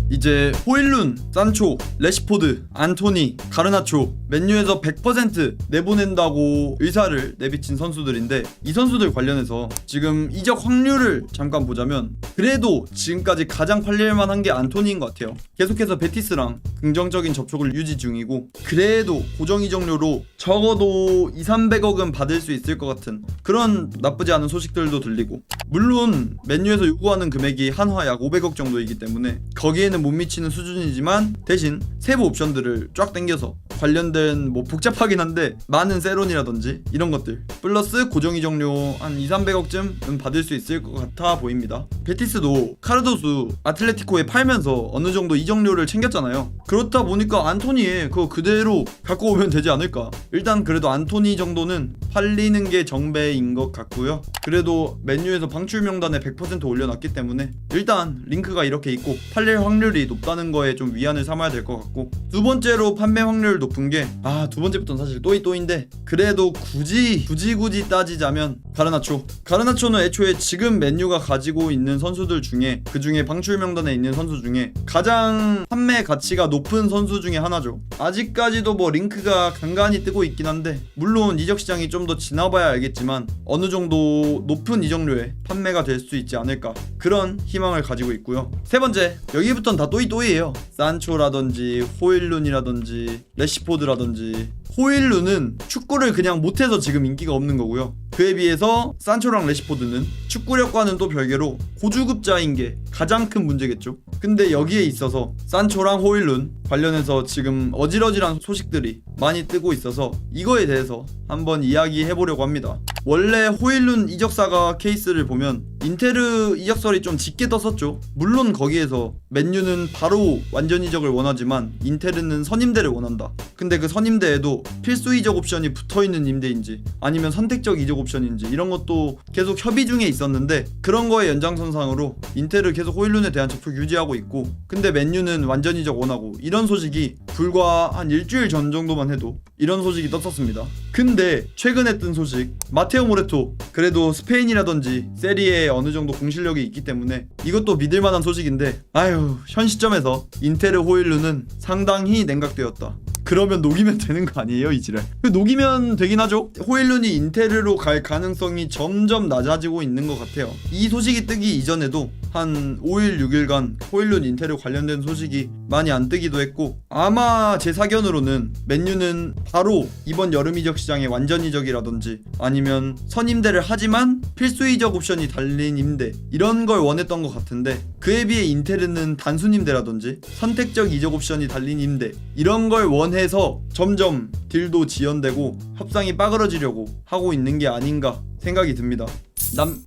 이제 호일룬, 산초, 레시포드, 안토니, 가르나초 맨유에서 100% 내보낸다고 의사를 내비친 선수들인데, 이 선수들 관련해서 지금 이적 확률을 잠깐 보자면 그래도 지금까지 가장 팔릴만한 게 안토니인 것 같아요. 계속해서 베티스랑 긍정적인 접촉을 유지 중이고, 그래도 고정 이적료로 적어도 200~300억은 받을 수 있을 것 같은 그런 나쁘지 않은 소식들도 들리고, 물론 맨유에서 요구하는 금액이 한화 약 500억 정도이기 때문에 거기에는 못 미치는 수준이지만, 대신 세부 옵션들을 쫙 당겨서 관련된 뭐 복잡하긴 한데 많은 세론이라든지 이런 것들 플러스 고정 이적료 한 200~300억쯤은 받을 수 있을 것 같아 보입니다. 베티스도 카르도스 아틀레티코에 팔면서 어느 정도 이적료를 챙겼잖아요. 그렇다 보니까 안토니에 그거 그대로 갖고 오면 되지 않을까. 일단 그래도 안토니 정도는 팔리는 게 정배인 것 같고요. 그래도 맨유에서 방출 명단에 100% 올려놨기 때문에 일단 링크가 이렇게 있고 팔릴 확률이 높다는 거에 좀 위안을 삼아야 될 것 같고, 두 번째로 판매 확률 높은 게 두 번째부터는 사실 또이또인데, 그래도 굳이 따지자면 가르나초는 애초에 지금 맨유가 가지고 있는 선수들 중에, 그 중에 방출 명단에 있는 선수 중에 가장 판매 가치가 높은 선수 중에 하나죠. 아직까지도 뭐 링크가 간간히 뜨고 있긴 한데, 물론 이적 시장이 좀 더 지나봐야 알겠지만 어느 정도 높은 이적료에 판매가 될 수 있지 않을까, 그런 희망을 가지고 있고요. 세 번째, 여기부터는 다 또이또이예요. 산초라든지 호일룬이라든지 레시포드라든지. 호일룬은 축구를 그냥 못해서 지금 인기가 없는 거고요. 그에 비해서 산초랑 레시포드는 축구력과는 또 별개로 고주급자인 게 가장 큰 문제겠죠. 근데 여기에 있어서 산초랑 호일룬 관련해서 지금 어질어질한 소식들이 많이 뜨고 있어서 이거에 대해서 한번 이야기해보려고 합니다. 원래 호일룬 이적사가 케이스를 보면 인테르 이적설이 좀 짙게 떴었죠. 물론 거기에서 맨유는 바로 완전 이적을 원하지만 인테르는 선임대를 원한다. 근데 그 선임대에도 필수 이적 옵션이 붙어있는 임대인지 아니면 선택적 이적 옵션인지 이런 것도 계속 협의 중에 있었는데, 그런 거의 연장선상으로 인테르 계속 호일룬에 대한 접촉 유지하고 있고, 근데 맨유는 완전 이적 원하고, 이런 소식이 불과 한 일주일 전 정도만 해도 이런 소식이 떴었습니다. 근데 최근에 뜬 소식, 마테오 모레토 그래도 스페인이라든지 세리에 어느 정도 공실력이 있기 때문에 이것도 믿을만한 소식인데, 현 시점에서 인테르 호일룬은 상당히 냉각되었다. 그러면 녹이면 되는 거 아니에요, 이 지랄? 녹이면 되긴 하죠. 호일룬이 인테르로 갈 가능성이 점점 낮아지고 있는 것 같아요. 이 소식이 뜨기 이전에도 한 5일 6일간 호일룬 인테르 관련된 소식이 많이 안 뜨기도 했고, 아마 제 사견으로는 맨유는 바로 이번 여름 이적 시장의 완전 이적이라든지 아니면 선임대를 하지만 필수 이적 옵션이 달린 임대, 이런 걸 원했던 것 같은데, 그에 비해 인테르는 단순 임대라든지 선택적 이적 옵션이 달린 임대, 이런 걸 원해서 점점 딜도 지연되고 협상이 빠그러지려고 하고 있는 게 아닌가 생각이 듭니다.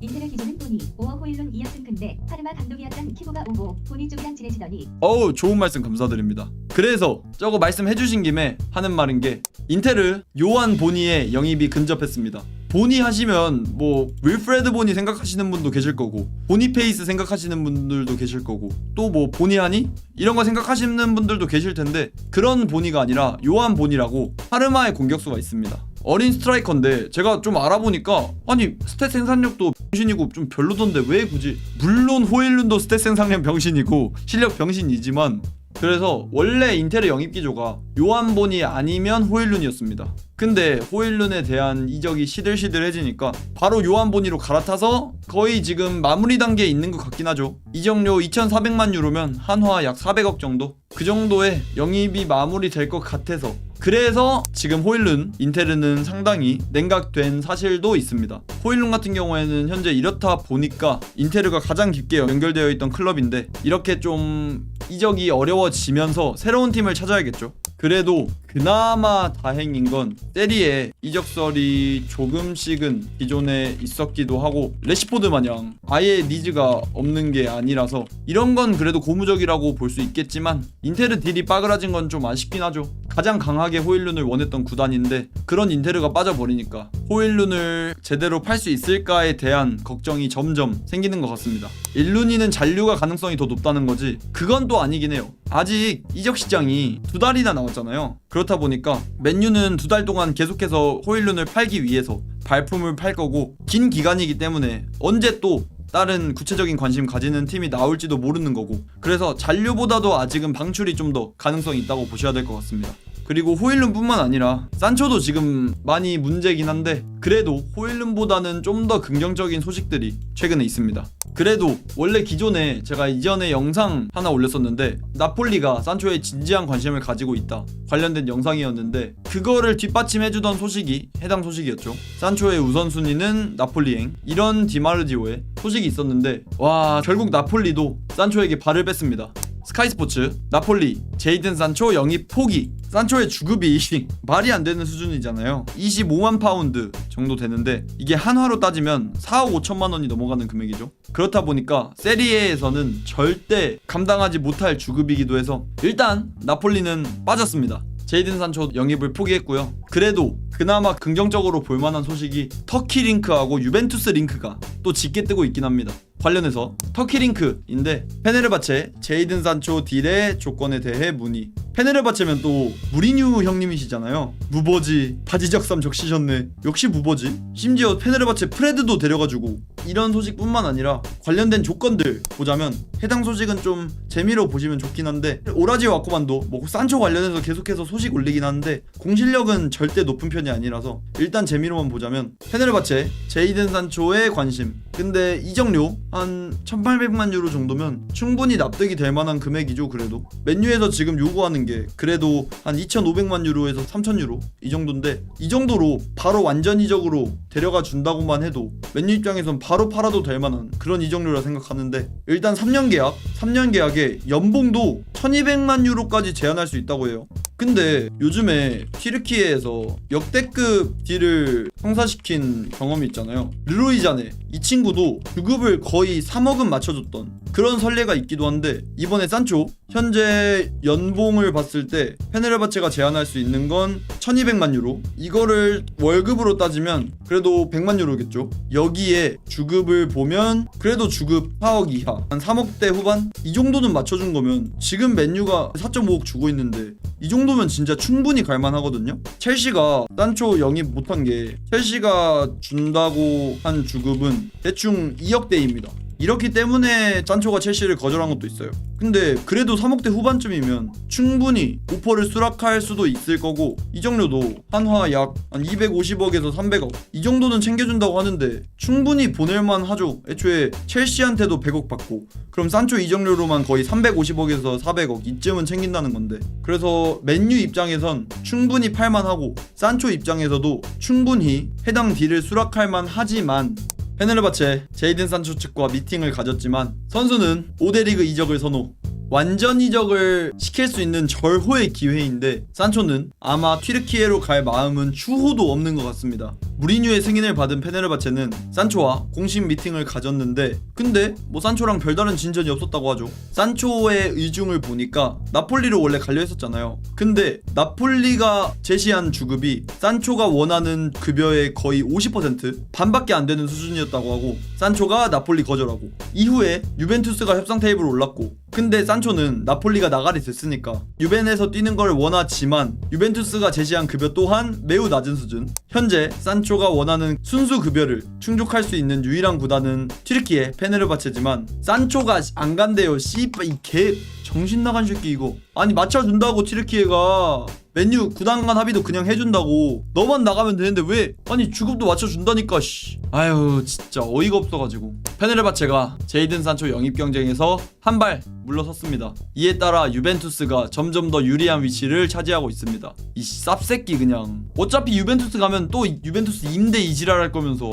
인테르 기존은 보니 5억 호일룬 2억 근데 파르마 감독이었던 키보가 오고 보니 쪽이랑 친해지더니. 좋은 말씀 감사드립니다. 그래서 저거 말씀해주신 김에 하는 말인 게, 인테르 요한 보니의 영입이 근접했습니다. 보니 하시면 뭐 윌프레드 보니 생각하시는 분도 계실 거고, 보니페이스 생각하시는 분들도 계실 거고, 또 뭐 보니하니? 이런 거 생각하시는 분들도 계실 텐데, 그런 보니가 아니라 요한 보니라고 파르마의 공격수가 있습니다. 어린 스트라이커인데 제가 좀 알아보니까 아니 스탯 생산력도 병신이고 좀 별로던데 왜 굳이. 물론 호일룬도 스탯 생산력 병신이고 실력 병신이지만, 그래서 원래 인테르 영입 기조가 요한 보니 아니면 호일룬이었습니다. 근데 호일룬에 대한 이적이 시들시들해지니까 바로 요한 보니로 갈아타서 거의 지금 마무리 단계에 있는 것 같긴 하죠. 이적료 2,400만 유로면 한화 약 400억 정도? 그 정도의 영입이 마무리 될 것 같아서, 그래서 지금 호일룬, 인테르는 상당히 냉각된 사실도 있습니다. 호일룬 같은 경우에는 현재 이렇다 보니까 인테르가 가장 깊게 연결되어 있던 클럽인데, 이렇게 좀 이적이 어려워지면서 새로운 팀을 찾아야겠죠. 그래도 그나마 다행인 건 세리에 이적설이 조금씩은 기존에 있었기도 하고, 레시포드 마냥 아예 니즈가 없는 게 아니라서 이런 건 그래도 고무적이라고 볼 수 있겠지만, 인테르 딜이 빠그라진 건 좀 아쉽긴 하죠. 가장 강하게 호일룬을 원했던 구단인데 그런 인테르가 빠져버리니까 호일룬을 제대로 팔 수 있을까에 대한 걱정이 점점 생기는 것 같습니다. 일루니는 잔류가 가능성이 더 높다는 거지, 그건 또 아니긴 해요. 아직 이적 시장이 2달이나 남았잖아요. 그렇다 보니까 맨유는 2달 동안 계속해서 호일룬을 팔기 위해서 발품을 팔 거고, 긴 기간이기 때문에 언제 또 다른 구체적인 관심 가지는 팀이 나올지도 모르는 거고, 그래서 잔류보다도 아직은 방출이 좀 더 가능성이 있다고 보셔야 될 것 같습니다. 그리고 호일룬뿐만 아니라 산초도 지금 많이 문제긴 한데, 그래도 호일룬보다는 좀 더 긍정적인 소식들이 최근에 있습니다. 그래도 원래 기존에 제가 이전에 영상 하나 올렸었는데, 나폴리가 산초에 진지한 관심을 가지고 있다 관련된 영상이었는데, 그거를 뒷받침해주던 소식이 해당 소식이었죠. 산초의 우선순위는 나폴리행, 이런 디마르지오의 소식이 있었는데, 와, 결국 나폴리도 산초에게 발을 뺐습니다. 스카이스포츠, 나폴리, 제이든 산초 영입 포기. 산초의 주급이 말이 안 되는 수준이잖아요. 25만 파운드 정도 되는데, 이게 한화로 따지면 4억 5천만 원이 넘어가는 금액이죠. 그렇다 보니까 세리에에서는 절대 감당하지 못할 주급이기도 해서 일단 나폴리는 빠졌습니다. 제이든 산초 영입을 포기했고요. 그래도 그나마 긍정적으로 볼만한 소식이 터키 링크하고 유벤투스 링크가 또 짙게 뜨고 있긴 합니다. 관련해서 터키 링크인데, 페네르바체 제이든 산초 딜의 조건에 대해 문의. 페네르바체면 또 무리뉴 형님이시잖아요. 무버지 바지적삼 적시셨네. 역시 무버지. 심지어 페네르바체 프레드도 데려가지고, 이런 소식뿐만 아니라 관련된 조건들 보자면 해당 소식은 좀 재미로 보시면 좋긴 한데, 오라지 와코만도 뭐 산초 관련해서 계속해서 소식 올리긴 하는데 공실력은 절대 높은 편이 아니라서 일단 재미로만 보자면, 페네르바체 제이든 산초의 관심. 근데 이적료 한 1800만 유로 정도면 충분히 납득이 될 만한 금액이죠. 그래도 맨유에서 지금 요구하는 게 그래도 한 2500만 유로에서 3000 유로 이 정도인데, 이 정도로 바로 완전 이적으로 데려가 준다고만 해도 맨유 입장에선 바로 팔아도 될 만한 그런 이적료라 생각하는데, 일단 3년 계약, 3년 계약에 연봉도 1200만 유로까지 제한할 수 있다고 해요. 근데 요즘에 튀르키예에서 역대급 딜을 성사시킨 경험이 있잖아요. 르로이 자네, 이 친구도 주급을 거의 3억은 맞춰줬던 그런 선례가 있기도 한데, 이번에 산초 현재 연봉을 봤을 때 페네르바체가 제한할 수 있는 건 1200만 유로. 이거를 월급으로 따지면 그래도 100만 유로겠죠. 여기에 주급을 보면 그래도 주급 4억 이하, 한 3억대 후반? 이 정도는 맞춰준 거면, 지금 맨유가 4.5억 주고 있는데 이 정도면 진짜 충분히 갈만하거든요. 첼시가 산초 영입 못한 게, 첼시가 준다고 한 주급은 대충 2억대입니다. 이렇기 때문에 산초가 첼시를 거절한 것도 있어요. 근데 그래도 3억대 후반쯤이면 충분히 오퍼를 수락할 수도 있을 거고, 이적료도 한화 약 한 250억에서 300억 이 정도는 챙겨준다고 하는데 충분히 보낼만 하죠. 애초에 첼시한테도 100억 받고, 그럼 산초 이적료로만 거의 350억에서 400억 이쯤은 챙긴다는 건데, 그래서 맨유 입장에선 충분히 팔만하고, 산초 입장에서도 충분히 해당 딜을 수락할 만하지만, 페네르바체 제이든 산초 측과 미팅을 가졌지만 선수는 5대 리그 이적을 선호. 완전 이적을 시킬 수 있는 절호의 기회인데, 산초는 아마 튀르키예로 갈 마음은 추호도 없는 것 같습니다. 무리뉴의 승인을 받은 페네르바체는 산초와 공식 미팅을 가졌는데, 근데 뭐 산초랑 별다른 진전이 없었다고 하죠. 산초의 의중을 보니까 나폴리로 원래 갈려 했었잖아요. 근데 나폴리가 제시한 주급이 산초가 원하는 급여의 거의 50%, 반밖에 안 되는 수준이었다고 하고, 산초가 나폴리 거절하고, 이후에 유벤투스가 협상 테이블 올랐고, 근데 산초는 나폴리가 나가리 됐으니까 유벤에서 뛰는 걸 원하지만 유벤투스가 제시한 급여 또한 매우 낮은 수준. 현재 산초가 원하는 순수 급여를 충족할 수 있는 유일한 구단은 튀르키예 페네르바체지만, 산초가 안 간대요. 씨발 이 개 정신 나간 새끼 이거. 아니 맞춰준다고 튀르키예가. 맨유 구단 간 합의도 그냥 해준다고. 너만 나가면 되는데 왜? 아니 주급도 맞춰준다니까 씨. 아유 진짜 어이가 없어가지고. 페네르바체가 제이든 산초 영입 경쟁에서 한 발 물러섰습니다. 이에 따라 유벤투스가 점점 더 유리한 위치를 차지하고 있습니다. 이 쌉새끼 그냥. 어차피 유벤투스 가면 또 유벤투스 임대 이지랄할 거면서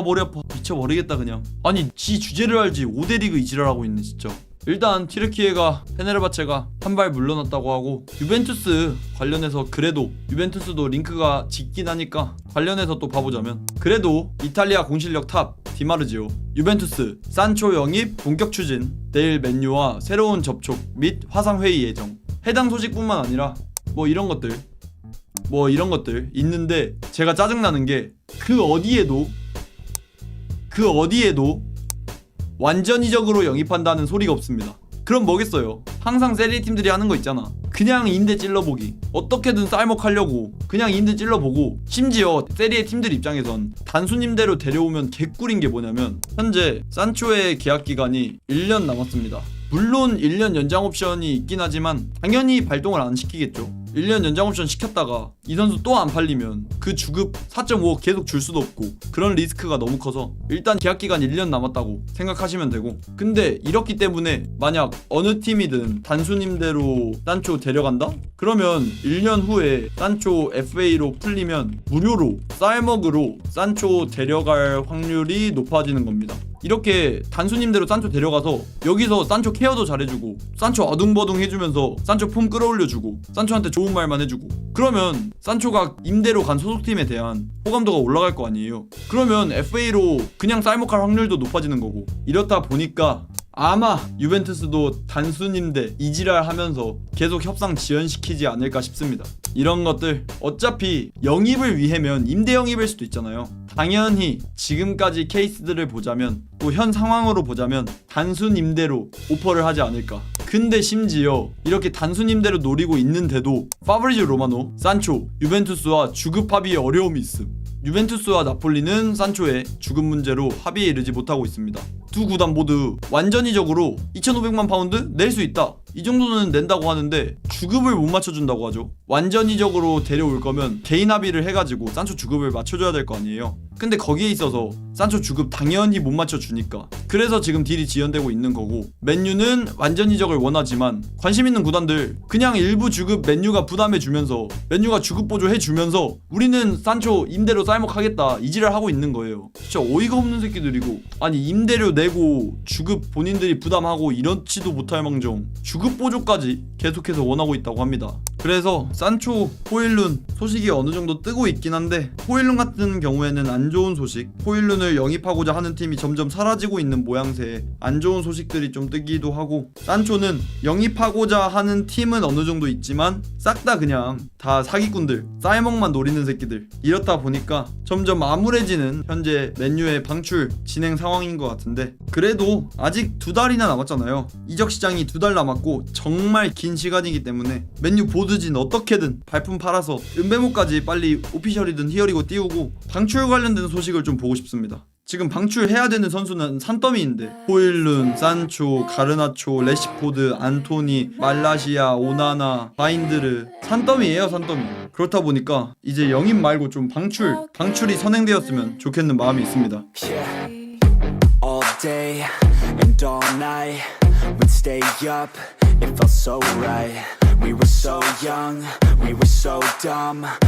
머리 아파. 미쳐버리겠다 그냥. 아니 지 주제를 알지 5대 리그 이지랄하고 있네 진짜. 일단 튀르키예가 페네르바체가 한 발 물러났다고 하고, 유벤투스 관련해서 그래도 유벤투스도 링크가 짙긴 하니까 관련해서 또 봐보자면, 그래도 이탈리아 공실력 탑 디마르지오, 유벤투스 산초 영입 본격 추진, 내일 맨유와 새로운 접촉 및 화상회의 예정. 해당 소식뿐만 아니라 뭐 이런 것들 있는데, 제가 짜증나는 게 그 어디에도 완전 이적으로 영입한다는 소리가 없습니다. 그럼 뭐겠어요? 항상 세리에 팀들이 하는 거 있잖아. 그냥 인대 찔러보기, 어떻게든 쌀먹하려고 그냥 인대 찔러보고, 심지어 세리에 팀들 입장에선 단수님대로 데려오면 개꿀인 게 뭐냐면 현재 산초의 계약 기간이 1년 남았습니다. 물론 1년 연장 옵션이 있긴 하지만 당연히 발동을 안 시키겠죠. 1년 연장 옵션 시켰다가 이 선수 또 안 팔리면 그 주급 4.5억 계속 줄 수도 없고 그런 리스크가 너무 커서 일단 계약 기간 1년 남았다고 생각하시면 되고, 근데 이렇기 때문에 만약 어느 팀이든 단수님대로 산초 데려간다? 그러면 1년 후에 산초 FA로 풀리면 무료로 쌀먹으로 산초 데려갈 확률이 높아지는 겁니다. 이렇게 단수님대로 산초 데려가서 여기서 산초 케어도 잘해주고 산초 어둥버둥 해주면서 산초 폼 끌어올려주고 산초한테 좋은 말만 해주고, 그러면 산초가 임대로 간 소속팀에 대한 호감도가 올라갈 거 아니에요. 그러면 FA로 그냥 쌀먹할 확률도 높아지는 거고, 이렇다 보니까 아마 유벤투스도 단수님대 이지랄 하면서 계속 협상 지연시키지 않을까 싶습니다. 이런 것들 어차피 영입을 위해면 임대 영입일 수도 있잖아요. 당연히 지금까지 케이스들을 보자면 또 현 상황으로 보자면 단수님대로 오퍼를 하지 않을까. 근데 심지어 이렇게 단수님대로 노리고 있는데도 파브리지오 로마노, 산초, 유벤투스와 주급 합의에 어려움이 있음. 유벤투스와 나폴리는 산초의 주급 문제로 합의에 이르지 못하고 있습니다. 두 구단 모두 완전히적으로 2,500만 파운드 낼 수 있다, 이 정도는 낸다고 하는데 주급을 못 맞춰준다고 하죠. 완전히적으로 데려올 거면 개인 합의를 해가지고 산초 주급을 맞춰줘야 될 거 아니에요. 근데 거기에 있어서 산초 주급 당연히 못 맞춰주니까 그래서 지금 딜이 지연되고 있는 거고, 맨유는 완전히적을 원하지만 관심 있는 구단들 그냥 일부 주급 맨유가 부담해주면서 맨유가 주급 보조해주면서 우리는 산초 임대료 쌀먹하겠다 이지랄 하고 있는 거예요. 진짜 어이가 없는 새끼들이고, 아니 임대료 내고 주급 본인들이 부담하고 이렇지도 못할 망정 주급 보조까지 계속해서 원하고 있다고 합니다. 그래서 산초, 호일룬 소식이 어느 정도 뜨고 있긴 한데, 호일룬 같은 경우에는 안 좋은 소식, 호일룬을 영입하고자 하는 팀이 점점 사라지고 있는 모양새에 안 좋은 소식들이 좀 뜨기도 하고, 산초는 영입하고자 하는 팀은 어느 정도 있지만 싹 다 그냥 다 사기꾼들, 쌀먹만 노리는 새끼들, 이렇다 보니까 점점 암울해지는 현재 맨유의 방출 진행 상황인 것 같은데, 그래도 아직 2달이나 남았잖아요. 이적 시장이 2달 남았고 정말 긴 시간이기 때문에 맨유 보드진 어떻게든 발품 팔아서 은배모까지 빨리 오피셜이든 히어리고 띄우고 방출 관련된 소식을 좀 보고 싶습니다. 지금 방출해야 되는 선수는 산더미인데 호일룬, 산초, 가르나초, 레시포드, 안토니, 말라시아, 오나나, 바인드르, 산더미예요, 산더미. 그렇다 보니까 이제 영입 말고 좀 방출이 선행되었으면 좋겠는 마음이 있습니다. All day and all night, we'd stay up, it felt so right. We were so young, we were so dumb.